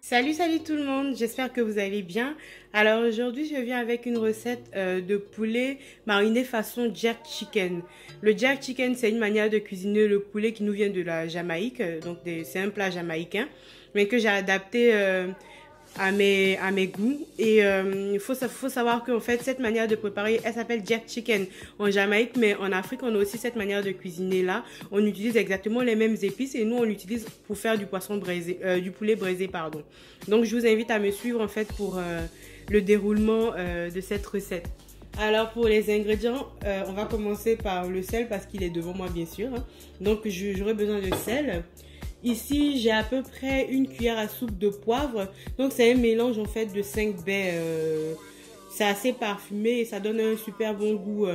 Salut tout le monde, j'espère que vous allez bien. Alors aujourd'hui je viens avec une recette de poulet mariné façon jerk chicken. Le jerk chicken, c'est une manière de cuisiner le poulet qui nous vient de la Jamaïque, donc c'est un plat jamaïcain, mais que j'ai adapté à mes goûts. Et il faut savoir qu'en fait cette manière de préparer, elle s'appelle jerk chicken en Jamaïque, mais en Afrique on a aussi cette manière de cuisiner là. On utilise exactement les mêmes épices et nous on l'utilise pour faire du poisson braisé, du poulet braisé pardon. Donc je vous invite à me suivre en fait pour le déroulement de cette recette. Alors pour les ingrédients, on va commencer par le sel parce qu'il est devant moi bien sûr. Donc j'aurai besoin de sel. Ici, j'ai à peu près une cuillère à soupe de poivre. Donc, c'est un mélange en fait de 5 baies. C'est assez parfumé et ça donne un super bon goût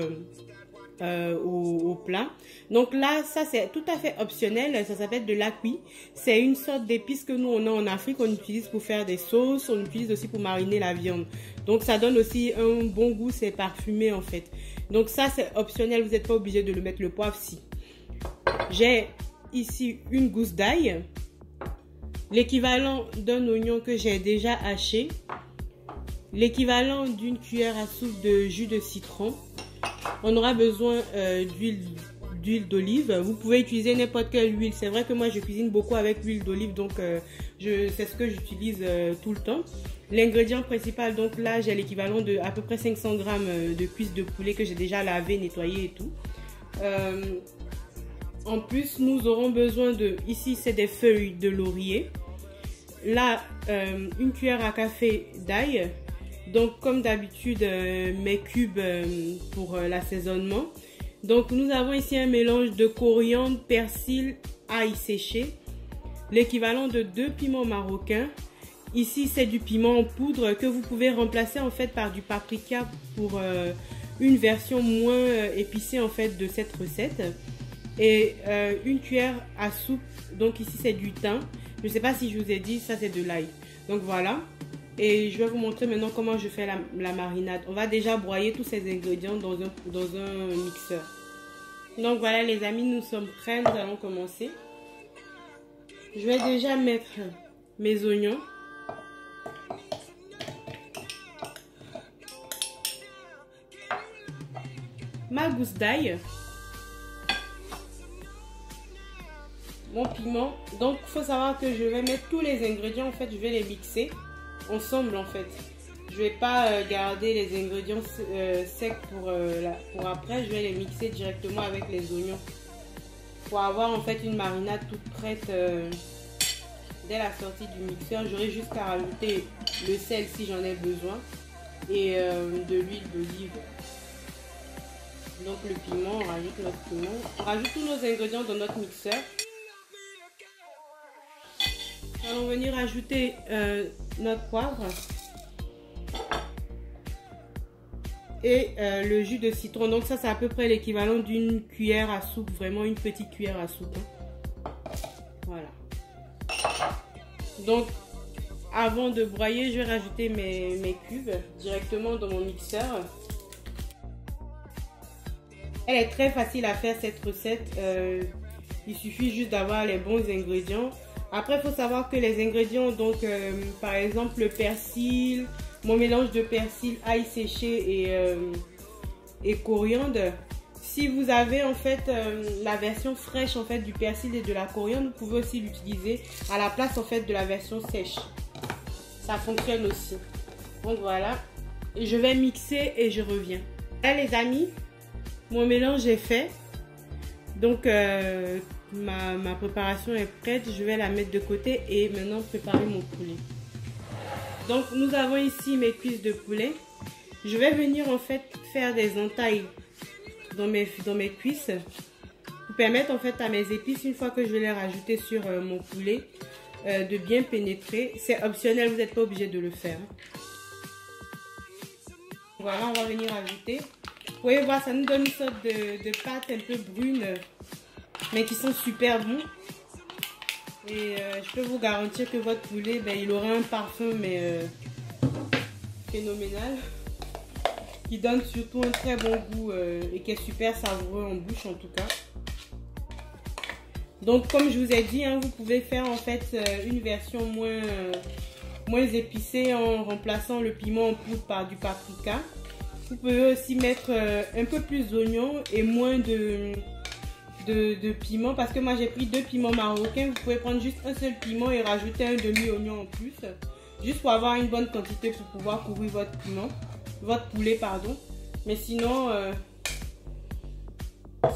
au plat. Donc là, ça c'est tout à fait optionnel. Ça s'appelle de l'acuit. C'est une sorte d'épice que nous on a en Afrique. On utilise pour faire des sauces. On utilise aussi pour mariner la viande. Donc, ça donne aussi un bon goût. C'est parfumé en fait. Donc ça, c'est optionnel. Vous n'êtes pas obligé de le mettre le poivre si. J'ai ici une gousse d'ail, l'équivalent d'un oignon que j'ai déjà haché, l'équivalent d'une cuillère à soupe de jus de citron. On aura besoin d'huile d'olive. Vous pouvez utiliser n'importe quelle huile. C'est vrai que moi je cuisine beaucoup avec l'huile d'olive, donc c'est ce que j'utilise tout le temps. L'ingrédient principal, donc là j'ai l'équivalent de à peu près 500 g de cuisses de poulet que j'ai déjà lavé, nettoyé et tout. En plus, nous aurons besoin de, ici c'est des feuilles de laurier. Là, une cuillère à café d'ail. Donc comme d'habitude, mes cubes pour l'assaisonnement. Donc nous avons ici un mélange de coriandre, persil, ail séché. L'équivalent de 2 piments marocains. Ici c'est du piment en poudre que vous pouvez remplacer en fait par du paprika pour une version moins épicée en fait de cette recette. Et une cuillère à soupe, donc ici c'est du thym. Je ne sais pas si je vous ai dit, ça c'est de l'ail. Donc voilà. Et je vais vous montrer maintenant comment je fais la marinade. On va déjà broyer tous ces ingrédients dans un mixeur. Donc voilà les amis, nous sommes prêts, nous allons commencer. Je vais déjà mettre mes oignons. Ma gousse d'ail. Mon piment. Donc il faut savoir que je vais mettre tous les ingrédients, en fait je vais les mixer ensemble en fait. Je vais pas garder les ingrédients secs pour après, je vais les mixer directement avec les oignons pour avoir en fait une marinade toute prête dès la sortie du mixeur. J'aurai juste à rajouter le sel si j'en ai besoin et de l'huile d'olive. Donc le piment, on rajoute notre piment, on rajoute tous nos ingrédients dans notre mixeur. Nous allons venir ajouter notre poivre et le jus de citron. Donc ça c'est à peu près l'équivalent d'une cuillère à soupe, vraiment une petite cuillère à soupe. Voilà. Donc avant de broyer, je vais rajouter mes cubes directement dans mon mixeur. Elle est très facile à faire cette recette. Il suffit juste d'avoir les bons ingrédients. Après, il faut savoir que les ingrédients, donc par exemple le persil, mon mélange de persil, ail séché et coriandre. Si vous avez en fait la version fraîche en fait du persil et de la coriandre, vous pouvez aussi l'utiliser à la place en fait de la version sèche. Ça fonctionne aussi. Donc voilà. Et je vais mixer et je reviens. Là les amis, mon mélange est fait. Donc ma préparation est prête, je vais la mettre de côté et maintenant préparer mon poulet. Donc nous avons ici mes cuisses de poulet. Je vais venir en fait faire des entailles dans mes cuisses pour permettre en fait à mes épices, une fois que je vais les rajouter sur mon poulet, de bien pénétrer. C'est optionnel, vous n'êtes pas obligé de le faire. Voilà, on va venir ajouter. Vous pouvez voir, ça nous donne une sorte de pâte un peu brune, mais qui sont super bons. Et je peux vous garantir que votre poulet, il aura un parfum mais phénoménal, qui donne surtout un très bon goût et qui est super savoureux en bouche en tout cas. Donc comme je vous ai dit, vous pouvez faire en fait une version moins moins épicé en remplaçant le piment en poudre par du paprika. Vous pouvez aussi mettre un peu plus d'oignons et moins de piment, parce que moi j'ai pris 2 piments marocains. Vous pouvez prendre juste un seul piment et rajouter un demi-oignon en plus, juste pour avoir une bonne quantité pour pouvoir couvrir votre poulet pardon. Mais sinon,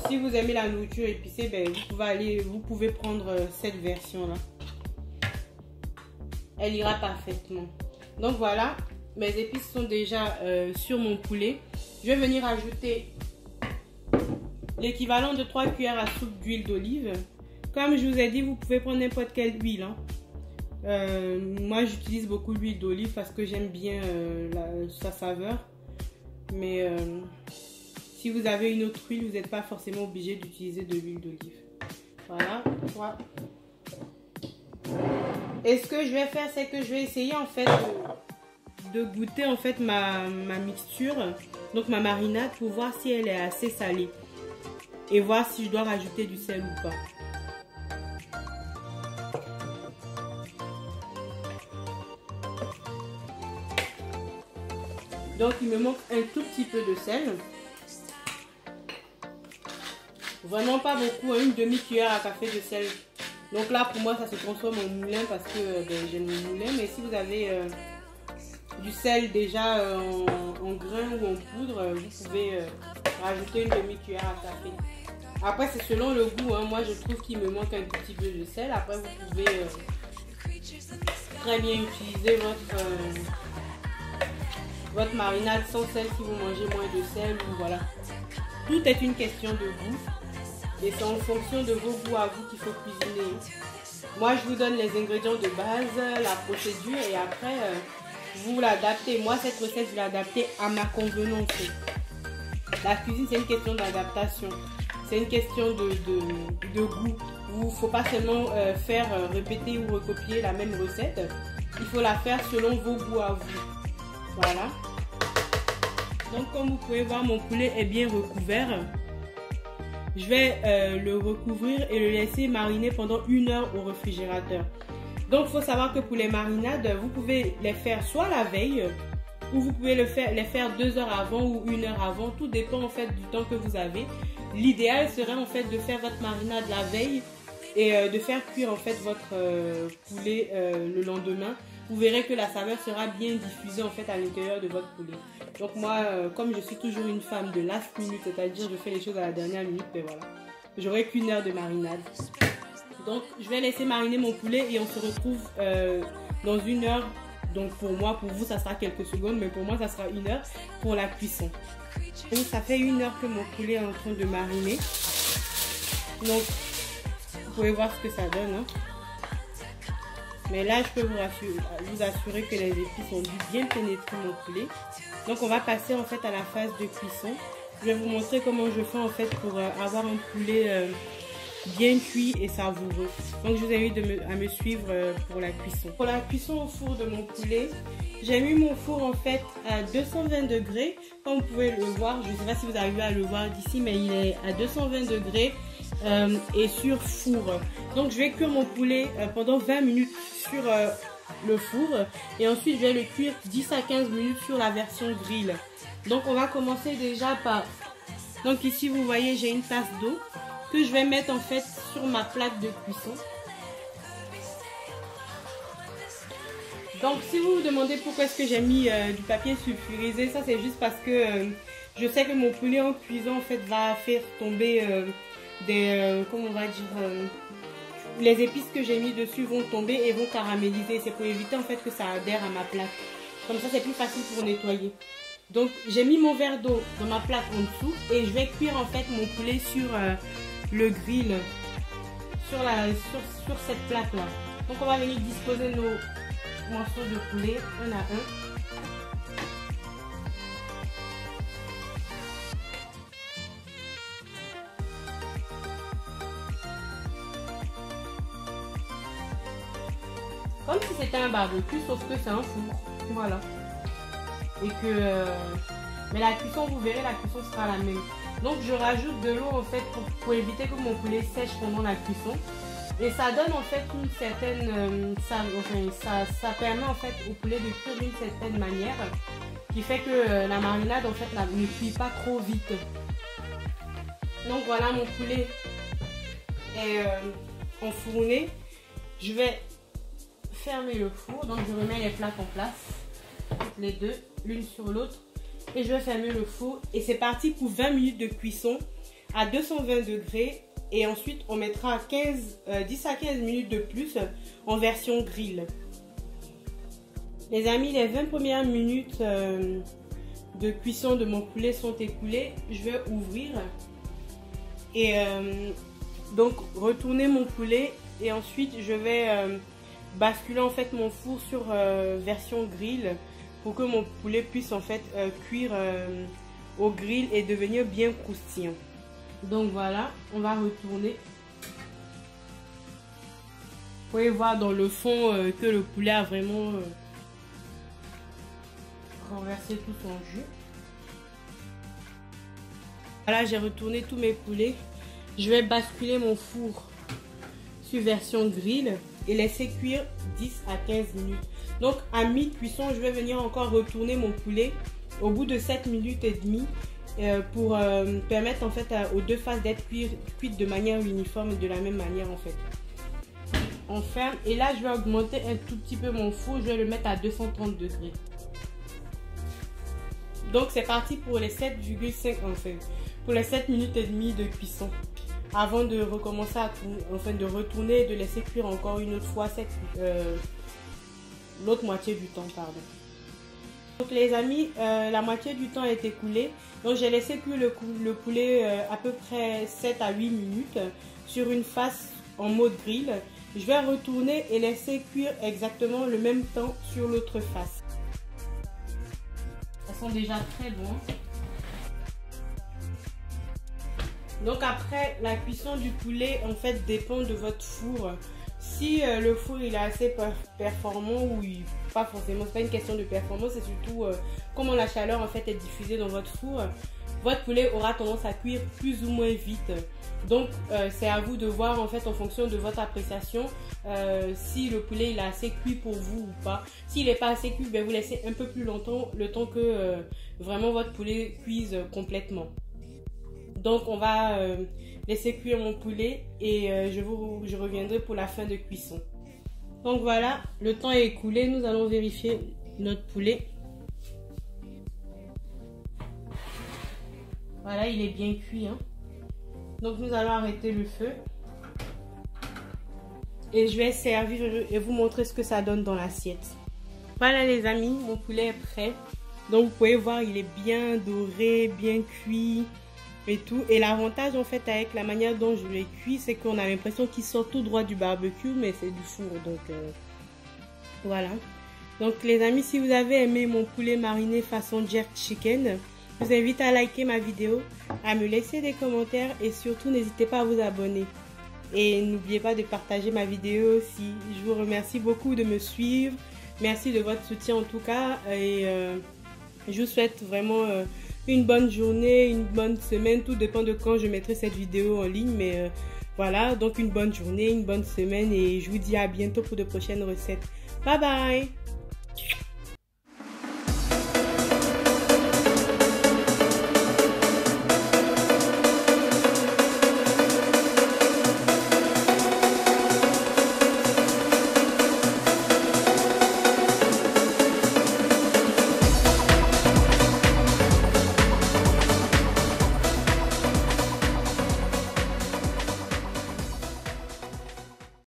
si vous aimez la nourriture épicée, ben, vous pouvez prendre cette version là. Elle ira parfaitement. Donc voilà, mes épices sont déjà sur mon poulet. Je vais venir ajouter l'équivalent de 3 cuillères à soupe d'huile d'olive. Comme je vous ai dit, vous pouvez prendre n'importe quelle huile, hein. Moi j'utilise beaucoup l'huile d'olive parce que j'aime bien sa saveur. Mais si vous avez une autre huile, vous n'êtes pas forcément obligé d'utiliser de l'huile d'olive. Voilà. Et ce que je vais faire, c'est que je vais essayer en fait de goûter en fait ma mixture, donc ma marinade, pour voir si elle est assez salée et voir si je dois rajouter du sel ou pas. Donc il me manque un tout petit peu de sel. Vraiment pas beaucoup, hein, une demi-cuillère à café de sel. Donc là pour moi ça se transforme en moulin parce que j'aime le moulin. Mais si vous avez du sel déjà en grain ou en poudre, vous pouvez rajouter une demi-cuillère à café. Après c'est selon le goût, hein. Moi je trouve qu'il me manque un petit peu de sel. Après vous pouvez très bien utiliser votre marinade sans sel si vous mangez moins de sel, ou voilà. Tout est une question de goût et c'est en fonction de vos goûts à vous qu'il faut cuisiner. Moi je vous donne les ingrédients de base, la procédure, et après vous l'adaptez. Moi cette recette je l'ai adaptée à ma convenance. La cuisine c'est une question d'adaptation, c'est une question de goût. Il ne faut pas seulement faire répéter ou recopier la même recette, il faut la faire selon vos goûts à vous. Voilà. Donc comme vous pouvez voir, mon poulet est bien recouvert. Je vais le recouvrir et le laisser mariner pendant 1 heure au réfrigérateur. Donc il faut savoir que pour les marinades, vous pouvez les faire soit la veille, ou vous pouvez les faire 2 heures avant ou 1 heure avant. Tout dépend en fait du temps que vous avez. L'idéal serait en fait de faire votre marinade la veille et de faire cuire en fait votre poulet le lendemain. Vous verrez que la saveur sera bien diffusée en fait à l'intérieur de votre poulet. Donc moi, comme je suis toujours une femme de last minute, c'est-à-dire je fais les choses à la dernière minute, et voilà. J'aurai qu'1 heure de marinade. Donc je vais laisser mariner mon poulet et on se retrouve dans 1 heure. Donc pour moi, pour vous ça sera quelques secondes, mais pour moi ça sera 1 heure pour la cuisson. Donc ça fait 1 heure que mon poulet est en train de mariner. Donc vous pouvez voir ce que ça donne, hein. Mais là, je peux vous assurer que les épices ont dû bien pénétrer mon poulet. Donc, on va passer en fait à la phase de cuisson. Je vais vous montrer comment je fais en fait pour avoir un poulet bien cuit et savoureux. Donc, je vous invite à me suivre pour la cuisson. Pour la cuisson au four de mon poulet, j'ai mis mon four en fait à 220 degrés. Comme vous pouvez le voir, je ne sais pas si vous arrivez à le voir d'ici, mais il est à 220 degrés. Et sur four. Donc je vais cuire mon poulet pendant 20 minutes sur le four, et ensuite je vais le cuire 10 à 15 minutes sur la version grill. Donc on va commencer déjà par, donc ici vous voyez j'ai une tasse d'eau que je vais mettre en fait sur ma plaque de cuisson. Donc si vous vous demandez pourquoi est-ce que j'ai mis du papier sulfurisé, ça c'est juste parce que je sais que mon poulet en cuisant en fait va faire tomber comment on va dire, les épices que j'ai mis dessus vont tomber et vont caraméliser. C'est pour éviter en fait que ça adhère à ma plaque. Comme ça c'est plus facile pour nettoyer. Donc j'ai mis mon verre d'eau dans ma plaque en dessous et je vais cuire en fait mon poulet sur le grill, sur cette plaque là. Donc on va venir disposer nos morceaux de poulet un à un. Comme si c'était un barbecue, sauf que c'est un four. Voilà. Et que... mais la cuisson, vous verrez, la cuisson sera la même. Donc je rajoute de l'eau en fait pour éviter que mon poulet sèche pendant la cuisson. Et ça donne en fait une certaine... ça permet en fait au poulet de cuire d'une certaine manière, qui fait que la marinade en fait ne cuit pas trop vite. Donc voilà, mon poulet est enfourné. Je vais fermer le four, donc je remets les plaques en place, les deux, l'une sur l'autre, et je vais fermer le four. Et c'est parti pour 20 minutes de cuisson à 220 degrés. Et ensuite, on mettra 10 à 15 minutes de plus en version grill. Les amis, les 20 premières minutes de cuisson de mon poulet sont écoulées. Je vais ouvrir et donc retourner mon poulet. Et ensuite, je vais basculer en fait mon four sur version grill pour que mon poulet puisse en fait cuire au grill et devenir bien croustillant. Donc voilà, on va retourner. Vous pouvez voir dans le fond que le poulet a vraiment renversé tout son jus. Voilà, j'ai retourné tous mes poulets. Je vais basculer mon four sur version grill et laisser cuire 10 à 15 minutes. Donc à mi-cuisson, je vais venir encore retourner mon poulet au bout de 7 minutes et demie. Pour permettre en fait aux deux faces d'être cuites de manière uniforme et de la même manière en fait. On ferme et là je vais augmenter un tout petit peu mon four, je vais le mettre à 230 degrés. Donc c'est parti pour les 7,5 en fait, pour les 7 minutes et demie de cuisson. Avant de recommencer à de retourner et de laisser cuire encore une autre fois l'autre moitié du temps, pardon. Donc les amis, la moitié du temps est écoulée. Donc j'ai laissé cuire le poulet à peu près 7 à 8 minutes sur une face en mode grill. Je vais retourner et laisser cuire exactement le même temps sur l'autre face. Elles sont déjà très bonnes. Donc après, la cuisson du poulet en fait dépend de votre four. Si le four il est assez performant ou pas forcément, c'est pas une question de performance, c'est surtout comment la chaleur en fait est diffusée dans votre four. Votre poulet aura tendance à cuire plus ou moins vite. Donc c'est à vous de voir en fait en fonction de votre appréciation si le poulet il est assez cuit pour vous ou pas. S'il n'est pas assez cuit, ben, vous laissez un peu plus longtemps, le temps que vraiment votre poulet cuise complètement. Donc on va laisser cuire mon poulet et je reviendrai pour la fin de cuisson. Donc voilà, le temps est écoulé, nous allons vérifier notre poulet. Voilà, il est bien cuit, hein. Donc nous allons arrêter le feu. Et je vais servir et vous montrer ce que ça donne dans l'assiette. Voilà les amis, mon poulet est prêt. Donc vous pouvez voir, il est bien doré, bien cuit et tout. Et l'avantage en fait avec la manière dont je l'ai cuit, c'est qu'on a l'impression qu'il sort tout droit du barbecue, mais c'est du four. Donc voilà. Donc les amis, si vous avez aimé mon poulet mariné façon jerk chicken, je vous invite à liker ma vidéo, à me laisser des commentaires et surtout n'hésitez pas à vous abonner. Et n'oubliez pas de partager ma vidéo aussi. Je vous remercie beaucoup de me suivre. Merci de votre soutien en tout cas. Et je vous souhaite vraiment une bonne journée, une bonne semaine. Tout dépend de quand je mettrai cette vidéo en ligne. Mais voilà, donc une bonne journée, une bonne semaine. Et je vous dis à bientôt pour de prochaines recettes. Bye bye!